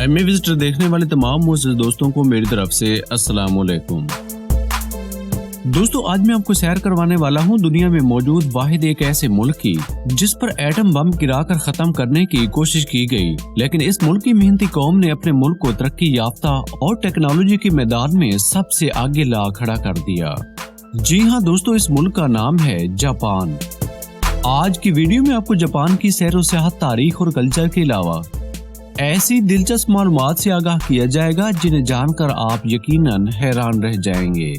MA visitor देखने वाले तमाम मुअज़्ज़िज़ दोस्तों को मेरी तरफ से अस्सलाम वालेकुम। दोस्तों, आज मैं आपको सैर करवाने वाला हूं दुनिया में मौजूद वाहिद एक ऐसे मुल्क की जिस पर एटम बम गिराकर खत्म करने की कोशिश की गई, लेकिन इस मुल्क की मेहनती कौम ने अपने मुल्क को तरक्की याफ्ता और टेक्नोलॉजी के मैदान में सबसे आगे ला खड़ा कर दिया। जी हाँ दोस्तों, इस मुल्क का नाम है जापान। आज की वीडियो में आपको जापान की सैर व सियाहत, तारीख और कल्चर के अलावा ऐसी दिलचस्प मालूमात से आगाह किया जाएगा जिन्हें जानकर आप यकीनन हैरान रह जाएंगे।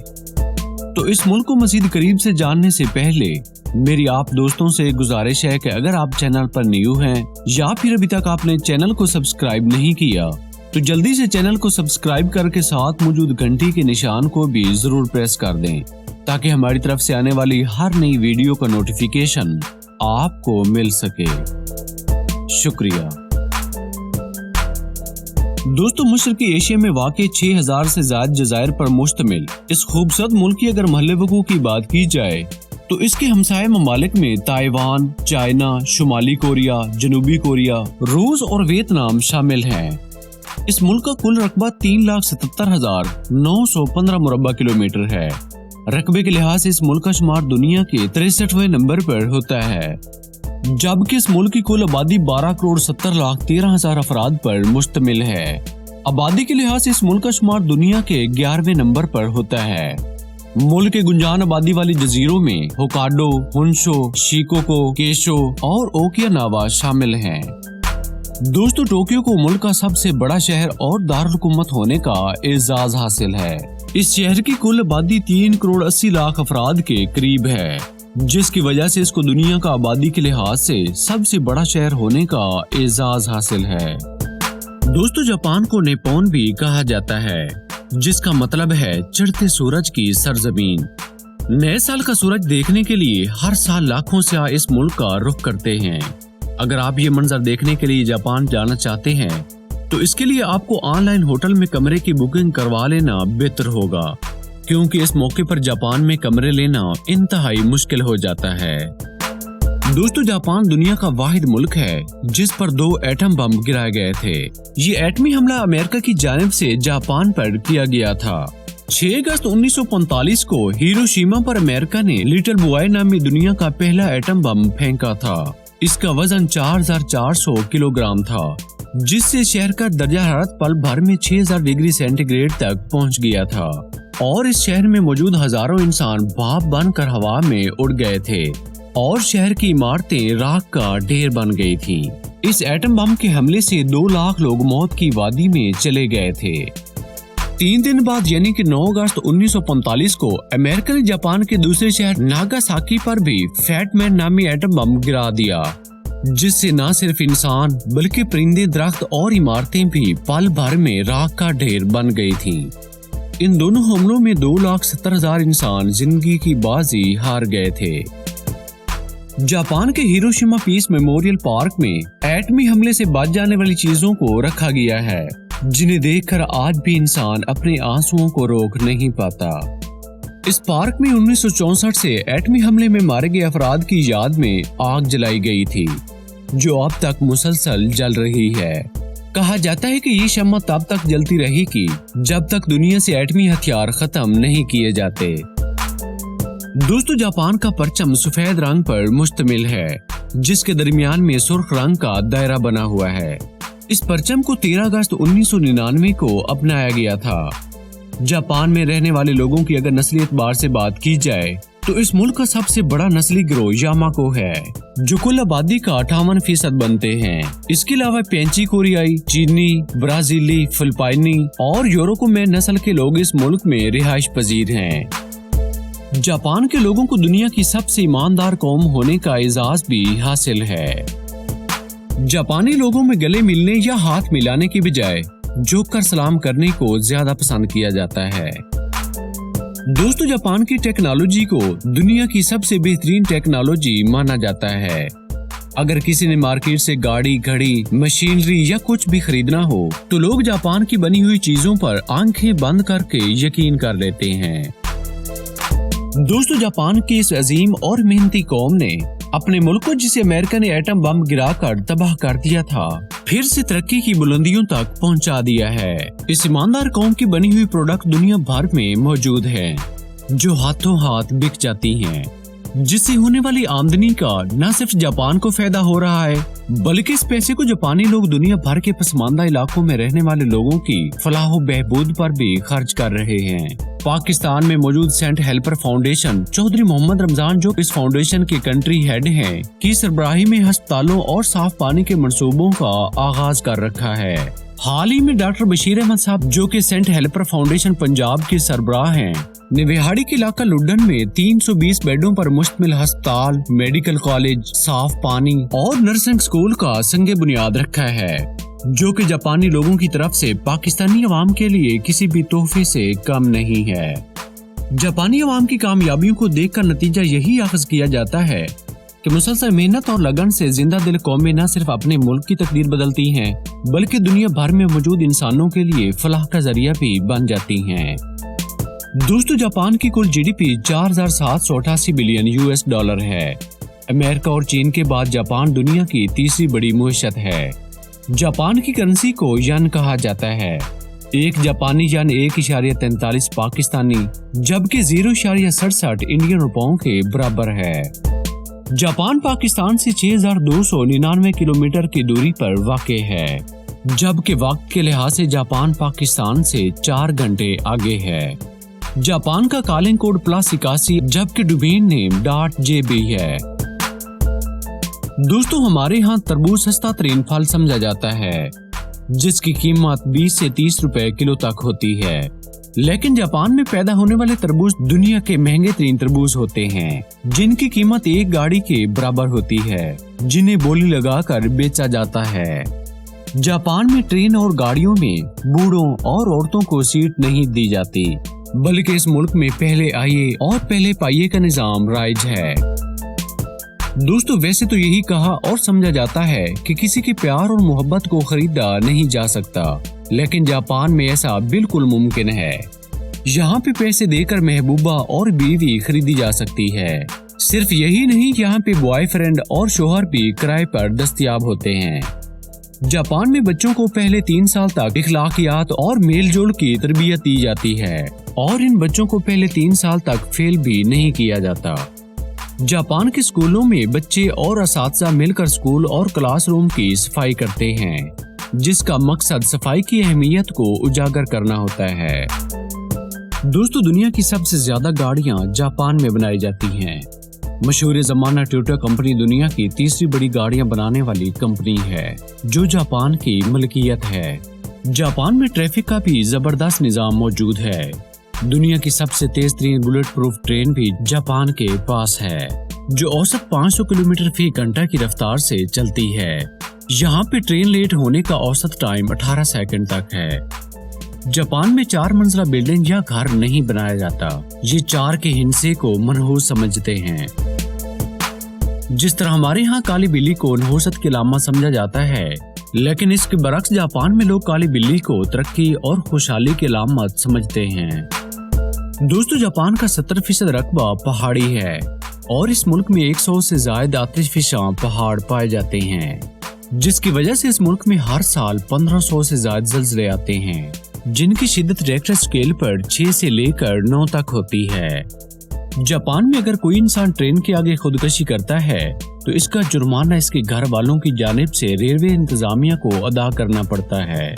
तो इस मुल्क को मजीद करीब से जानने से पहले मेरी आप दोस्तों से गुजारिश है कि अगर आप चैनल पर न्यू हैं या फिर अभी तक आपने चैनल को सब्सक्राइब नहीं किया तो जल्दी से चैनल को सब्सक्राइब करके साथ मौजूद घंटी के निशान को भी जरूर प्रेस कर दें ताकि हमारी तरफ से आने वाली हर नई वीडियो का नोटिफिकेशन आपको मिल सके। शुक्रिया। दोस्तों, मशरकी एशिया में वाक़ 6000 से ज्यादा जज़ायर पर मुश्तमिल इस खूबसूरत मुल्क की अगर महल वक़ूअ की बात की जाए तो इसके हमसाये ममालिक में ताइवान, चाइना, शुमाली कोरिया, जनूबी कोरिया, रूस और वियतनाम शामिल हैं। इस मुल्क का कुल रकबा 3,77,915 मुरब्बा किलोमीटर है। रकबे के लिहाज से इस मुल्क का शुमार दुनिया के 63वें नंबर पर होता है, जबकि इस मुल्क की कुल आबादी 12,70,13,000 अफराद पर मुश्तमिल है। आबादी के लिहाज से इस मुल्क का शुमार दुनिया के 11वें नंबर पर होता है। मुल्क के गुंजान आबादी वाली जजीरों में होकाडो, हुनशो, शिकोको, केशो और ओकियानावा शामिल हैं। दोस्तों, टोक्यो को मुल्क का सबसे बड़ा शहर और दारुल हुकूमत होने का एजाज हासिल है। इस शहर की कुल आबादी 3,80,00,000 अफराद के करीब है, जिसकी वजह से इसको दुनिया का आबादी के लिहाज से सबसे बड़ा शहर होने का एजाज हासिल है। दोस्तों, जापान को नेपोन भी कहा जाता है, जिसका मतलब है चढ़ते सूरज की सरजमीन। नए साल का सूरज देखने के लिए हर साल लाखों सियाह इस मुल्क का रुख करते हैं। अगर आप ये मंजर देखने के लिए जापान जाना चाहते हैं तो इसके लिए आपको ऑनलाइन होटल में कमरे की बुकिंग करवा लेना बेहतर होगा, क्योंकि इस मौके पर जापान में कमरे लेना इंतहाई मुश्किल हो जाता है। दोस्तों, जापान दुनिया का वाहिद मुल्क है जिस पर 2 एटम बम गिराए गए थे। ये एटमी हमला अमेरिका की जानिब से जापान पर किया गया था। 6 अगस्त 1945 को हिरोशिमा पर अमेरिका ने लिटिल बॉय नामी दुनिया का पहला एटम बम फेंका था। इसका वजन 4,400 किलोग्राम था, जिससे शहर का दर्जा हरारत पल भर में 6,000 डिग्री सेंटीग्रेड तक पहुंच गया था और इस शहर में मौजूद हजारों इंसान भाप बनकर हवा में उड़ गए थे और शहर की इमारतें राख का ढेर बन गई थीं। इस एटम बम के हमले से 2 लाख लोग मौत की वादी में चले गए थे। 3 दिन बाद यानी कि 9 अगस्त 1945 को अमेरिका ने जापान के दूसरे शहर नागासाकी पर भी फैटमैन नामी एटम बम गिरा दिया, जिससे न सिर्फ इंसान बल्कि परिंदे, दरख्त और इमारतें भी पल भर में राख का ढेर बन गई थीं। इन दोनों हमलों में 2,70,000 इंसान जिंदगी की बाजी हार गए थे। जापान के हिरोशिमा पीस मेमोरियल पार्क में एटमी हमले से बच जाने वाली चीजों को रखा गया है, जिन्हें देखकर आज भी इंसान अपने आंसुओं को रोक नहीं पाता। इस पार्क में 1964 से एटमी हमले में मारे गए अफराद की याद में आग जलाई गई थी, जो अब तक मुसलसल जल रही है। कहा जाता है कि ये शम्मा तब तक जलती रहेगी जब तक दुनिया से एटमी हथियार खत्म नहीं किए जाते। दोस्तों, जापान का परचम सफेद रंग पर मुश्तमिल है, जिसके दरमियान में सुर्ख रंग का दायरा बना हुआ है। इस परचम को 13 अगस्त 1999 को अपनाया गया था। जापान में रहने वाले लोगों की अगर नस्ली एतबार से बात की जाए तो इस मुल्क का सबसे बड़ा नस्ली गिरोह यामाको है, जो कुल आबादी का 58% बनते हैं। इसके अलावा पेंची कोरियाई, चीनी, ब्राजीली, फिलिपाइनी और यूरोको नस्ल के लोग इस मुल्क में रिहाइश पजीर हैं। जापान के लोगों को दुनिया की सबसे ईमानदार कौम होने का एजाज भी हासिल है। जापानी लोगों में गले मिलने या हाथ मिलाने की बजाय झुक कर सलाम करने को ज्यादा पसंद किया जाता है। दोस्तों, जापान की टेक्नोलॉजी को दुनिया की सबसे बेहतरीन टेक्नोलॉजी माना जाता है। अगर किसी ने मार्केट से गाड़ी, घड़ी, मशीनरी या कुछ भी खरीदना हो तो लोग जापान की बनी हुई चीजों पर आंखें बंद करके यकीन कर लेते हैं। दोस्तों, जापान की इस अजीम और मेहनती कौम ने अपने मुल्क को, जिसे अमेरिका ने एटम बम गिराकर तबाह कर दिया था, फिर से तरक्की की बुलंदियों तक पहुंचा दिया है। इस ईमानदार कौम की बनी हुई प्रोडक्ट दुनिया भर में मौजूद है, जो हाथों हाथ बिक जाती हैं, जिससे होने वाली आमदनी का न सिर्फ जापान को फायदा हो रहा है, बल्कि इस पैसे को जापानी लोग दुनिया भर के पसमानदा इलाकों में रहने वाले लोगों की फलाह बहबूद पर भी खर्च कर रहे हैं। पाकिस्तान में मौजूद saint helper foundation Chaudhry Muhammad Ramzan, जो इस फाउंडेशन के कंट्री हेड हैं, की सरबराही में अस्पतालों और साफ पानी के मंसूबों का आगाज कर रखा है। हाल ही में डॉक्टर बशीर अहमद साहब, जो कि सेंट हेल्पर फाउंडेशन पंजाब के सरबराह हैं, ने विहाड़ी के इलाका लुड्डन में 320 बेडों पर मुश्तमिल अस्पताल, मेडिकल कॉलेज, साफ पानी और नर्सिंग स्कूल का संगे बुनियाद रखा है, जो कि जापानी लोगों की तरफ से पाकिस्तानी अवाम के लिए किसी भी तोहफे से कम नहीं है। जापानी अवाम की कामयाबियों को देखकर नतीजा यही अखज़ किया जाता है कि मुसलसल मेहनत और लगन से जिंदा दिल कौमें न सिर्फ अपने मुल्क की तकदीर बदलती हैं, बल्कि दुनिया भर में मौजूद इंसानों के लिए फलाह का जरिया भी बन जाती हैं। दोस्तों, जापान की कुल जीडीपी 4,788 बिलियन US डॉलर है। अमेरिका और चीन के बाद जापान दुनिया की तीसरी बड़ी मुईशत है। जापान की करेंसी को यन कहा जाता है। एक जापानी यन 1.43 पाकिस्तानी, जबकि 0.67 इंडियन रुपयों के बराबर है। जापान पाकिस्तान से 6,299 किलोमीटर की दूरी पर वाक़ है, जबकि वक्त के लिहाज से जापान पाकिस्तान से 4 घंटे आगे है। जापान का कॉलिंग कोड +81, जबकि डोमेन नेम .jp है। दोस्तों, हमारे यहाँ तरबूज सस्ता तरीन फल समझा जाता है, जिसकी कीमत 20 से 30 रुपए किलो तक होती है, लेकिन जापान में पैदा होने वाले तरबूज दुनिया के महंगे तरीन तरबूज होते हैं, जिनकी कीमत एक गाड़ी के बराबर होती है, जिन्हें बोली लगाकर बेचा जाता है। जापान में ट्रेन और गाड़ियों में बूढ़ों और औरतों को सीट नहीं दी जाती, बल्कि इस मुल्क में पहले आइए और पहले पाइए का निजाम राइज है। दोस्तों, वैसे तो यही कहा और समझा जाता है कि किसी के प्यार और मोहब्बत को खरीदा नहीं जा सकता, लेकिन जापान में ऐसा बिल्कुल मुमकिन है। यहाँ पे पैसे देकर महबूबा और बीवी खरीदी जा सकती है। सिर्फ यही नहीं, यहाँ पे बॉयफ्रेंड और शोहर भी किराए पर दस्तयाब होते हैं। जापान में बच्चों को पहले 3 साल तक इखलाकियात और मेल जोल की तरबियत दी जाती है, और इन बच्चों को पहले 3 साल तक फेल भी नहीं किया जाता। जापान के स्कूलों में बच्चे और असातिज़ा मिलकर स्कूल और क्लासरूम की सफाई करते हैं, जिसका मकसद सफाई की अहमियत को उजागर करना होता है। दोस्तों, दुनिया की सबसे ज्यादा गाड़ियां जापान में बनाई जाती हैं। मशहूर ज़माना टोयोटा कंपनी दुनिया की तीसरी बड़ी गाड़ियां बनाने वाली कंपनी है, जो जापान की मलकियत है। जापान में ट्रैफिक का भी जबरदस्त निजाम मौजूद है। दुनिया की सबसे तेज तरीन बुलेट प्रूफ ट्रेन भी जापान के पास है, जो औसत 500 किलोमीटर फी घंटा की रफ्तार से चलती है। यहाँ पे ट्रेन लेट होने का औसत टाइम 18 सेकंड तक है। जापान में 4 मंजिला बिल्डिंग या घर नहीं बनाया जाता। ये 4 के हिस्से को मनहूस समझते हैं। जिस तरह हमारे यहाँ काली बिल्ली को नहुसत की अलामत समझा जाता है, लेकिन इसके बरक्स जापान में लोग काली बिल्ली को तरक्की और खुशहाली की अलामत समझते हैं। दोस्तों, जापान का 70% रकबा पहाड़ी है और इस मुल्क में 100 से ज्यादा आतिशफिशा पहाड़ पाए जाते हैं, जिसकी वजह से इस मुल्क में हर साल 1500 से ज्यादा ज़लज़ले आते हैं, जिनकी शिद्दत रिक्टर स्केल पर 6 से लेकर 9 तक होती है। जापान में अगर कोई इंसान ट्रेन के आगे खुदकशी करता है तो इसका जुर्माना इसके घर वालों की जानिब से रेलवे इंतजामिया को अदा करना पड़ता है।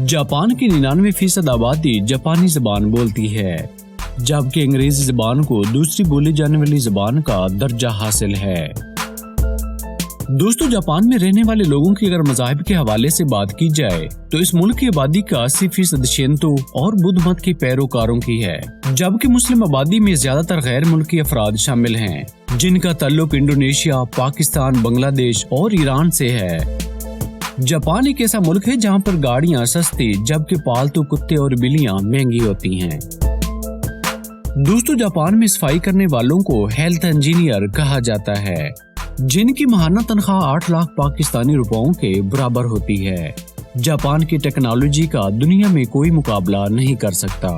जापान की 99% आबादी जापानी जबान बोलती है, जबकि अंग्रेजी जबान को दूसरी बोली जाने वाली जबान का दर्जा हासिल है। दोस्तों, जापान में रहने वाले लोगों की अगर मज़ाहिब के हवाले से बात की जाए तो इस मुल्क की आबादी का 80% शिंतो और बुद्ध मत के पैरोकारों की है, जबकि मुस्लिम आबादी में ज्यादातर गैर मुल्की अफराद शामिल हैं, जिनका ताल्लुक इंडोनेशिया, पाकिस्तान, बांग्लादेश और ईरान से है। जापान एक ऐसा मुल्क है जहाँ पर गाड़ियाँ सस्ती, जबकि पालतू कुत्ते और बिल्लियाँ महंगी होती हैं। दोस्तों, जापान में सफाई करने वालों को हेल्थ इंजीनियर कहा जाता है, जिनकी माहाना तनख्वाह 8 लाख पाकिस्तानी रुपयों के बराबर होती है। जापान की टेक्नोलॉजी का दुनिया में कोई मुकाबला नहीं कर सकता।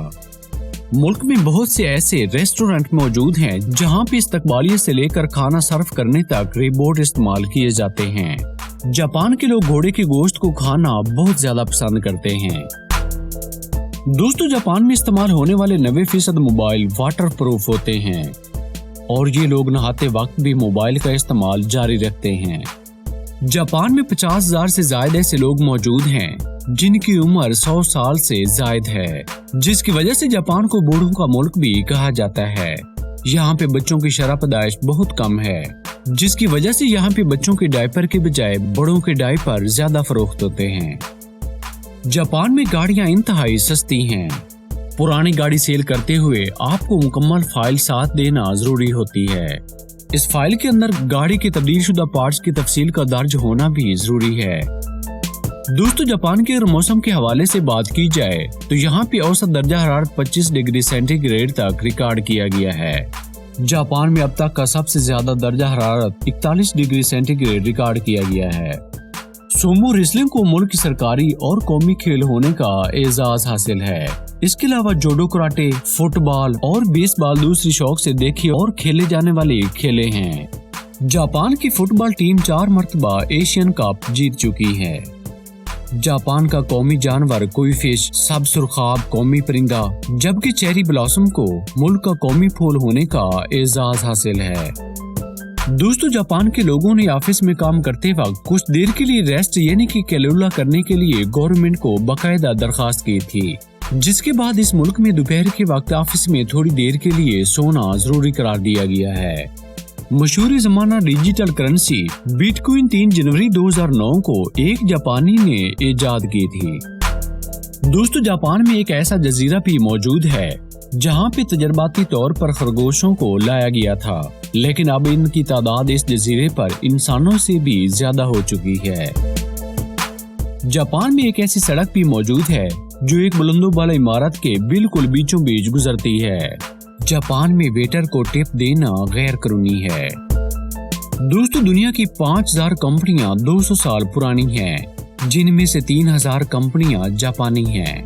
मुल्क में बहुत से ऐसे रेस्टोरेंट मौजूद हैं जहां पे इस्तकबालियत से लेकर खाना सर्व करने तक रोबोट इस्तेमाल किए जाते हैं, जापान के लोग घोड़े के गोश्त को खाना बहुत ज्यादा पसंद करते हैं। दोस्तों, जापान में इस्तेमाल होने वाले 90% मोबाइल वाटर प्रूफ होते हैं और ये लोग नहाते वक्त भी मोबाइल का इस्तेमाल जारी रखते हैं। जापान में 50,000 से ज्यादा ऐसे लोग मौजूद हैं जिनकी उम्र 100 साल से ज्यादा है, जिसकी वजह से जापान को बूढ़ों का मुल्क भी कहा जाता है। यहाँ पे बच्चों की शरह पैदाइश बहुत कम है, जिसकी वजह से यहाँ पे बच्चों के डायपर के बजाय बड़ों के डायपर ज्यादा फरोख्त होते हैं। जापान में गाड़ियाँ इंतहाई सस्ती हैं। पुरानी गाड़ी सेल करते हुए आपको मुकम्मल फाइल साथ देना जरूरी होती है। इस फाइल के अंदर गाड़ी के तब्दीलशुदा पार्ट्स की तफसील का दर्ज होना भी जरूरी है। दोस्तों, जापान के अगर मौसम के हवाले से बात की जाए तो यहाँ पे औसत दर्जा हरारत 25 डिग्री सेंटीग्रेड तक रिकॉर्ड किया गया है। जापान में अब तक का सबसे ज्यादा दर्जा हरारत 41 डिग्री सेंटीग्रेड रिकॉर्ड किया गया है। सोमो रेसलिंग को मुल्क की सरकारी और कौमी खेल होने का एजाज हासिल है। इसके अलावा जूडो, कराटे, फुटबॉल और बेसबॉल दूसरी शौक से देखे और खेले जाने वाले खेले हैं। जापान की फुटबॉल टीम 4 मरतबा एशियन कप जीत चुकी है। जापान का कौमी जानवर कोई फिश, सब सुरखाब कौमी परिंदा, जबकि चेरी ब्लॉसम को मुल्क का कौमी फूल होने का एजाज हासिल है। दोस्तों, जापान के लोगों ने ऑफिस में काम करते वक्त कुछ देर के लिए रेस्ट यानी कि कैलुला करने के लिए गवर्नमेंट को बाकायदा दरखास्त की थी, जिसके बाद इस मुल्क में दोपहर के वक्त ऑफिस में थोड़ी देर के लिए सोना जरूरी करार दिया गया है। मशहूर जमाना डिजिटल करेंसी बिटकॉइन 3 जनवरी 2009 को एक जापानी ने इजाद की थी। दोस्तों, जापान में एक ऐसा जजीरा भी मौजूद है जहां पे तजर्बाती तौर पर खरगोशों को लाया गया था, लेकिन अब इनकी तादाद इस जजीरे पर इंसानों से भी ज्यादा हो चुकी है। जापान में एक ऐसी सड़क भी मौजूद है जो एक बुलंदोबाला इमारत के बिल्कुल बीचों बीच गुजरती है। जापान में वेटर को टिप देना गैर कानूनी है। दोस्तों, दुनिया की 5000 कंपनियां 200 साल पुरानी हैं, जिनमें से 3000 कंपनियां जापानी हैं।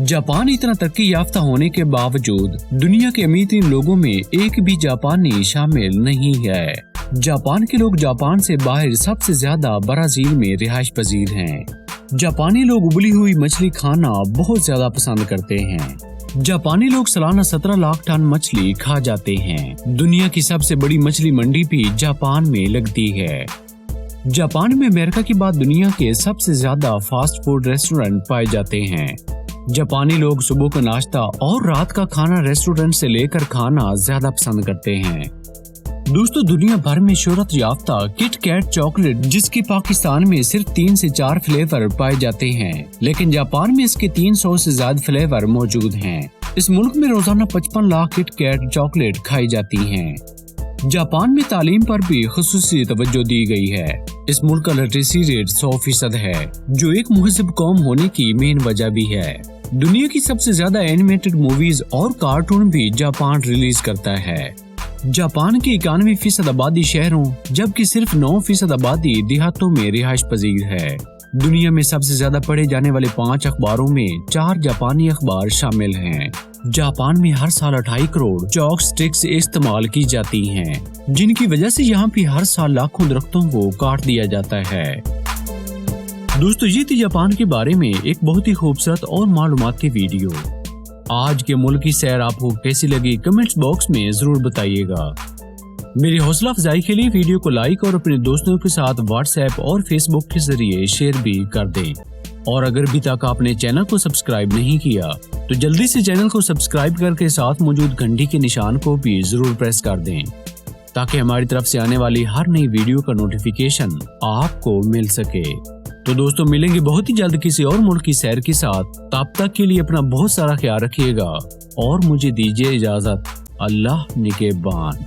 जापान इतना तरक्की याफ्ता होने के बावजूद दुनिया के अमीर लोगों में एक भी जापानी शामिल नहीं है। जापान के लोग जापान से बाहर सबसे ज्यादा ब्राजील में रिहाइश पजीर हैं। जापानी लोग उबली हुई मछली खाना बहुत ज्यादा पसंद करते हैं। जापानी लोग सालाना 17 लाख टन मछली खा जाते हैं। दुनिया की सबसे बड़ी मछली मंडी भी जापान में लगती है। जापान में अमेरिका के बाद दुनिया के सबसे ज्यादा फास्ट फूड रेस्टोरेंट पाए जाते हैं। जापानी लोग सुबह का नाश्ता और रात का खाना रेस्टोरेंट से लेकर खाना ज्यादा पसंद करते हैं। दोस्तों, दुनिया भर में शोहरत याफ्ता किट कैट चॉकलेट, जिसके पाकिस्तान में सिर्फ 3 से 4 फ्लेवर पाए जाते हैं, लेकिन जापान में इसके 300 से ज्यादा फ्लेवर मौजूद हैं। इस मुल्क में रोजाना 55 लाख किट कैट चॉकलेट खाई जाती हैं। जापान में तालीम पर भी खुसूसी तवज्जो दी गई है। इस मुल्क का लिटरेसी रेट 100% है, जो एक मुहज़्ज़ब कौम होने की मेन वजह भी है। दुनिया की सबसे ज्यादा एनिमेटेड मूवीज और कार्टून भी जापान रिलीज करता है। जापान की 91% आबादी शहरों जबकि सिर्फ 9% आबादी देहातों में रिहाइश पजीर है। दुनिया में सबसे ज्यादा पढ़े जाने वाले 5 अखबारों में 4 जापानी अखबार शामिल हैं। जापान में हर साल 28 करोड़ चॉक स्टिक्स इस्तेमाल की जाती हैं, जिनकी वजह से यहाँ पे हर साल लाखों दरख्तों को काट दिया जाता है। दोस्तों, ये थी जापान के बारे में एक बहुत ही खूबसूरत और मालूमाती वीडियो। आज के मुल्क की सैर आपको कैसी लगी कमेंट्स बॉक्स में जरूर बताइएगा। मेरी हौसला अफजाई के लिए वीडियो को लाइक और अपने दोस्तों के साथ व्हाट्सएप और फेसबुक के जरिए शेयर भी कर दें। और अगर अभी तक आपने चैनल को सब्सक्राइब नहीं किया तो जल्दी से चैनल को सब्सक्राइब करके साथ मौजूद घंटी के निशान को भी जरूर प्रेस कर दें, ताकि हमारी तरफ से आने वाली हर नई वीडियो का नोटिफिकेशन आपको मिल सके। तो दोस्तों, मिलेंगे बहुत ही जल्द किसी और मुल्क की सैर के साथ। तब तक के लिए अपना बहुत सारा ख्याल रखिएगा और मुझे दीजिए इजाजत। अल्लाह निगहबान।